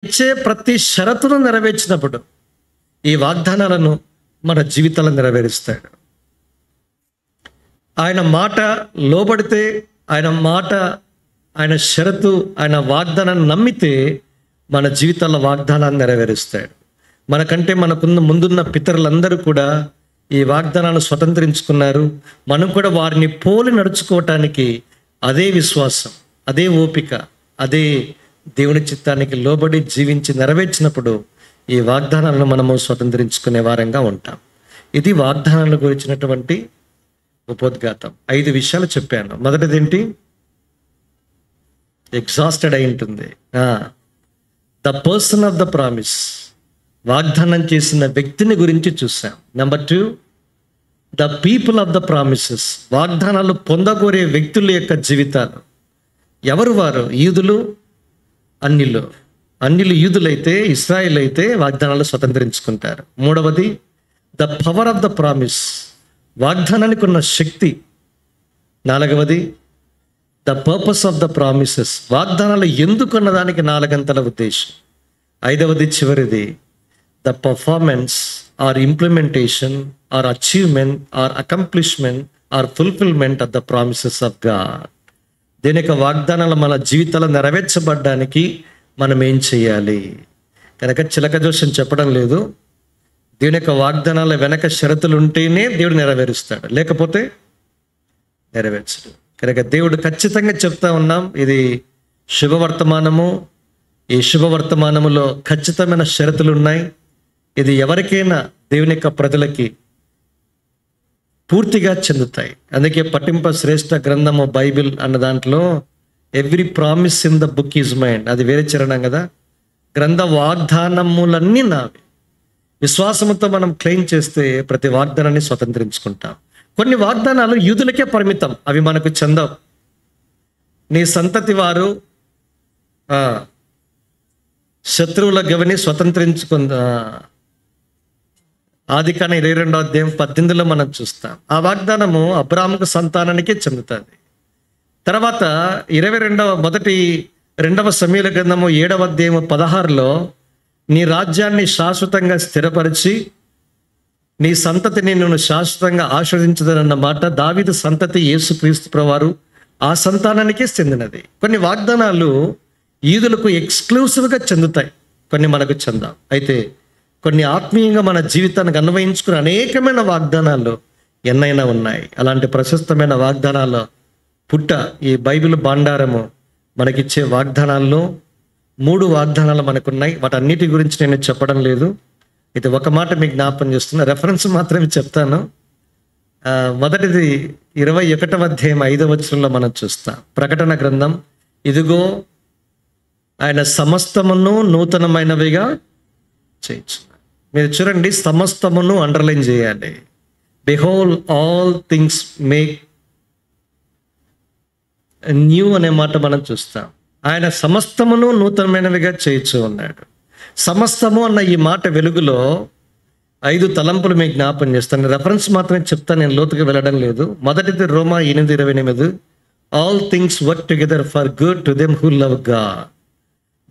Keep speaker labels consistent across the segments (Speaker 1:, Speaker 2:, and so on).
Speaker 1: ఇచ్చే ప్రతి షరతును నెరవేర్చినప్పుడు ఈ వాగ్దానాలను మన జీవితాలను నెరవేరుస్తాడు. ఆయన మాట లోబడితే, ఆయన షరతు, ఆయన వాగ్దానాన్ని నమ్మితే మన జీవితాల వాగ్దానాన్ని నెరవేరుస్తాడు. మనకంటే ముందున్న పితరులందరూ కూడా ఈ వాగ్దానాన్ని స్వతంత్రించుకున్నారు. మనం కూడా వారిని పోలి నడుచుకోవటానికి అదే విశ్వాసం, అదే ఓపిక, అదే దేవుని చిత్తానికి లోబడి జీవించి నెరవేర్చినప్పుడు ఈ వాగ్దానాలను మనము స్వతంత్రించుకునే వారంగా ఉంటాం. ఇది వాగ్దానాల గురించినటువంటి ఉపోద్ఘాతం. 5 విషయాలు చెప్పాను. మొదటిదేంటి? ఎగ్జాస్టెడ్ అయి ఉంటుంది. The person of the promise, వాగ్దానం చేసిన వ్యక్తిని గురించి చూసాం. Number 2, the people of the promises, వాగ్దానాలు పొందగోరే వ్యక్తుల యొక్క జీవితాలు. ఎవరు వారు? యూదులు, అన్యులు యూదులైతే, ఇశ్రాయేల్ అయితే వాగ్దానాలు స్వతంత్రించుకుంటారు. 3వది, the power of the promise, వాగ్దానానికి ఉన్న శక్తి. 4వది, the purpose of the promises, వాగ్దానాలు ఎందుకున్న దానికి 4 గంటల ఉద్దేశం. 5వది, చివరిది, the performance or implementation or achievement or accomplishment or fulfilment of the promises of God. దీని యొక్క వాగ్దానాలు మన జీవితాలు నెరవేర్చబడ్డానికి మనం ఏం చేయాలి? కనుక చిలక జోస్యం చెప్పడం లేదు. దేవుని యొక్క వాగ్దానాల వెనక షరతులు ఉంటేనే దేవుడు నెరవేరుస్తాడు, లేకపోతే నెరవేర్చడు. కనుక దేవుడు ఖచ్చితంగా చెప్తా ఉన్నాం, ఇది శుభవర్తమానము. ఈ శుభవర్తమానములో ఖచ్చితమైన షరతులు ఉన్నాయి. ఇది ఎవరికైనా దేవుని యొక్క ప్రజలకి పూర్తిగా చెందుతాయి. అందుకే పఠింప శ్రేష్ఠ గ్రంథము బైబిల్ అన్న దాంట్లో every promise in the book is mind, అది వేరే చరణం కదా. గ్రంథ వాగ్దానములన్నీ నావి. విశ్వాసంతో మనం క్లెయిమ్ చేస్తే ప్రతి వాగ్దానాన్ని స్వతంత్రించుకుంటాం. కొన్ని వాగ్దానాలు యూదులకే పరిమితం, అవి మనకు చెందవు. నీ సంతతి వారు శత్రువుల గవిని స్వతంత్రించుకుందా, ఆదికాండం 22వ అధ్యాయం 18లో మనం చూస్తాం. ఆ వాగ్దానము అబ్రాహాముకు సంతానానికే చెందుతుంది. తర్వాత 2వ సమూయేలు గ్రంథము 7వ అధ్యాయము 16లో నీ రాజ్యాన్ని శాశ్వతంగా స్థిరపరిచి నీ సంతతిని నేను శాశ్వతంగా ఆశీర్వదించదనన్న మాట దావీదు సంతతి యేసుక్రీస్తు ప్రభువారు ఆ సంతానానికే చెందినది. కొన్ని వాగ్దానాలు యూదులకు ఎక్స్క్లూసివ్గా చెందుతాయి, కొన్ని మనకు చెందాం. అయితే కొన్ని ఆత్మీయంగా మన జీవితానికి అన్వయించుకునే అనేకమైన వాగ్దానాలు ఎన్నైనా ఉన్నాయి. అలాంటి ప్రశస్తమైన వాగ్దానాల్లో ఈ బైబిల్ భాండారము మనకిచ్చే వాగ్దానాల్లో 3 వాగ్దానాలు మనకున్నాయి. వాటన్నిటి గురించి నేను చెప్పడం లేదు. అయితే ఒక మాట మీకు జ్ఞాపకం చేస్తున్నా, రెఫరెన్స్ మాత్రమే చెప్తాను. మొదటిది 21వ అధ్యాయం 5వ వచనంలో మనం చూస్తాం. ప్రకటన గ్రంథం, ఇదిగో ఆయన సమస్తమును నూతనమైనవిగా చేయొచ్చు. మీరు చూడండి, సమస్తమును అండర్లైన్ చేయాలి. Behold all things make new అనే మాట మనం చూస్తాం. ఆయన సమస్తమును నూతనమైనవిగా చేయొచ్చు ఉన్నాడు. సమస్తము అన్న ఈ మాట వెలుగులో 5 తలంపులు మీకు జ్ఞాపం చేస్తాను. రెఫరెన్స్ మాత్రమే చెప్తాను, నేను లోతుగా వెళ్ళడం లేదు. మొదటిది రోమా 8:28, all things work together for good to them who love God.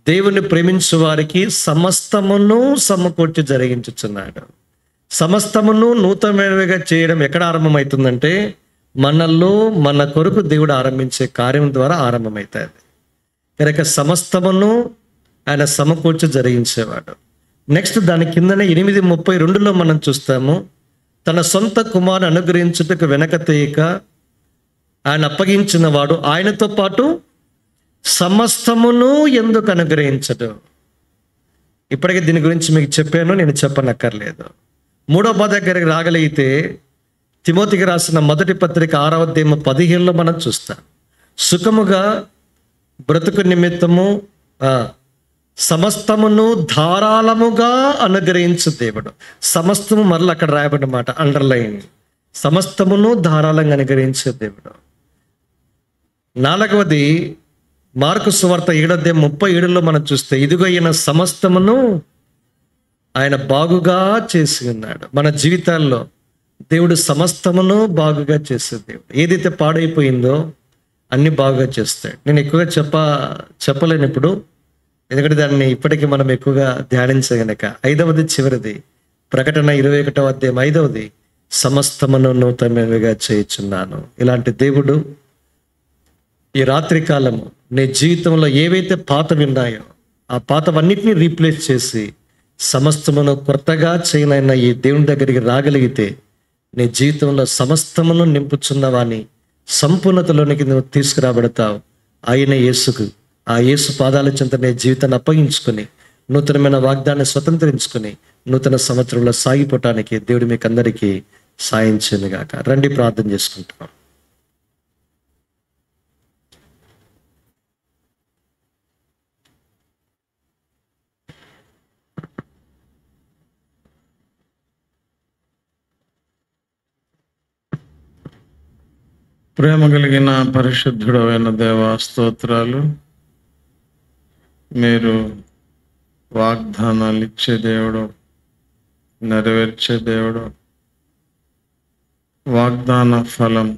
Speaker 1: దేవుని ప్రేమించు వారికి సమస్తమును సమకూర్చి జరిగించుచున్నాడు. సమస్తమును నూతనమైనవిగా చేయడం ఎక్కడ ఆరంభమవుతుందంటే మనలో మన కొరకు దేవుడు ఆరంభించే కార్యం ద్వారా ఆరంభమవుతుంది. కనుక సమస్తమును ఆయన సమకూర్చి జరిగించేవాడు. నెక్స్ట్ దాని కిందనే 8:32లో మనం చూస్తాము, తన సొంత కుమారుని అనుగ్రహించుటకు వెనక తీయక ఆయన అప్పగించిన వాడు ఆయనతో పాటు సమస్తమును ఎందుకు అనుగ్రహించడు. ఇప్పటికే దీని గురించి మీకు చెప్పాను, నేను చెప్పనక్కర్లేదు. 3వ పద దగ్గరికి రాగలిగితే తిమోతికి రాసిన మొదటి పత్రిక 6వ అధ్యాయం 15లో మనం చూస్తాం. సుఖముగా బ్రతుకు నిమిత్తము సమస్తమును ధారాళముగా అనుగ్రహించు దేవుడు. సమస్తము మరలా అక్కడ రాయబడిన మాట అండర్లైన్, సమస్తమును ధారాళంగా అనుగ్రహించే దేవుడు. 4వది మార్కు సువార్త 7:37లో మనం చూస్తే, ఇదిగో ఈయన సమస్తమును ఆయన బాగుగా చేసి ఉన్నాడు. మన జీవితాల్లో దేవుడు సమస్తమును బాగుగా చేసే దేవుడు. ఏదైతే పాడైపోయిందో అన్ని బాగుగా చేస్తాడు. నేను ఎక్కువగా చెప్పలేను ఇప్పుడు, ఎందుకంటే దాన్ని ఇప్పటికీ మనం ఎక్కువగా ధ్యానించగనక. ఐదవది చివరిది, ప్రకటన 21వ అధ్యాయం 5వది, సమస్తమును నూతనమైనవిగా చేయుచున్నాను. ఇలాంటి దేవుడు ఈ రాత్రి కాలము నీ జీవితంలో ఏవైతే పాతవి ఉన్నాయో ఆ పాతవన్నిటిని రీప్లేస్ చేసి సమస్తమును కొత్తగా చేయనైనా ఈ దేవుని దగ్గరికి రాగలిగితే నీ జీవితంలో సమస్తమును నింపుచున్నవాని సంపూర్ణతలోనికి నువ్వు తీసుకురాబడతావు. ఆయన యేసుకు, ఆ యేసు పాదాల చెంత నీ జీవితాన్ని అప్పగించుకొని నూతనమైన వాగ్దాన్ని స్వతంత్రించుకొని నూతన సంవత్సరంలో సాగిపోవటానికి దేవుడు మీకు అందరికీ సాయం చేయనుగాక. రండి ప్రార్థన చేసుకుంటాం.
Speaker 2: ప్రేమ కలిగిన పరిశుద్ధుడైన దేవా, స్తోత్రాలు. మీరు వాగ్దానాలు ఇచ్చే దేవుడు, నెరవేర్చే దేవుడు, వాగ్దాన ఫలం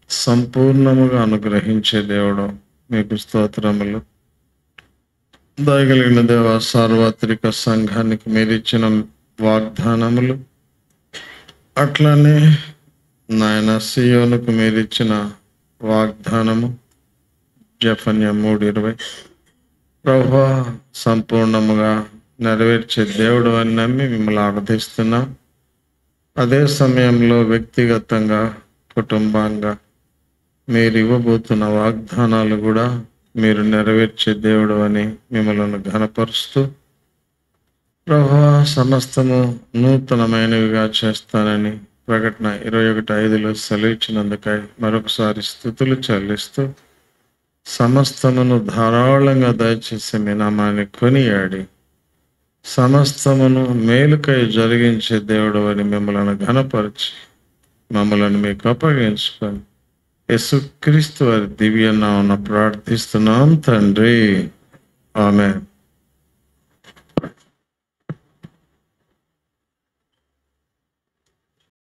Speaker 2: సంపూర్ణముగా అనుగ్రహించే దేవుడు, మీకు స్తోత్రములు. దయగలిగిన దేవ, సార్వత్రిక సంఘానికి మీరు ఇచ్చిన వాగ్దానములు, అట్లనే నాయన సియోనుకు మీరు ఇచ్చిన వాగ్దానము జెఫన్యా 3:20 ప్రభువా సంపూర్ణముగా నెరవేర్చే దేవుడు అని నమ్మి మిమ్మల్ని ఆరాధిస్తున్నాం. అదే సమయంలో వ్యక్తిగతంగా, కుటుంబంగా మీరు ఇవ్వబోతున్న వాగ్దానాలు కూడా మీరు నెరవేర్చే దేవుడు అని మిమ్మల్ని ఘనపరుస్తూ, ప్రభువా సమస్తము నూతనమైనవిగా చేస్తానని ప్రకటన 21:5 సెలవిచ్చినందుకై మరొకసారి స్తుతులు చెల్లిస్తూ, సమస్తమును ధారాళంగా దయచేసి మీ నామాన్ని కొనియాడి సమస్తమును మేలుకై జరిగించే దేవుడు అని మిమ్మల్ని ఘనపరిచి మమ్మల్ని మీకు అప్పగించుకొని యేసుక్రీస్తు వారి దివ్య నామమున ప్రార్థిస్తున్నాం తండ్రి. ఆమేన్.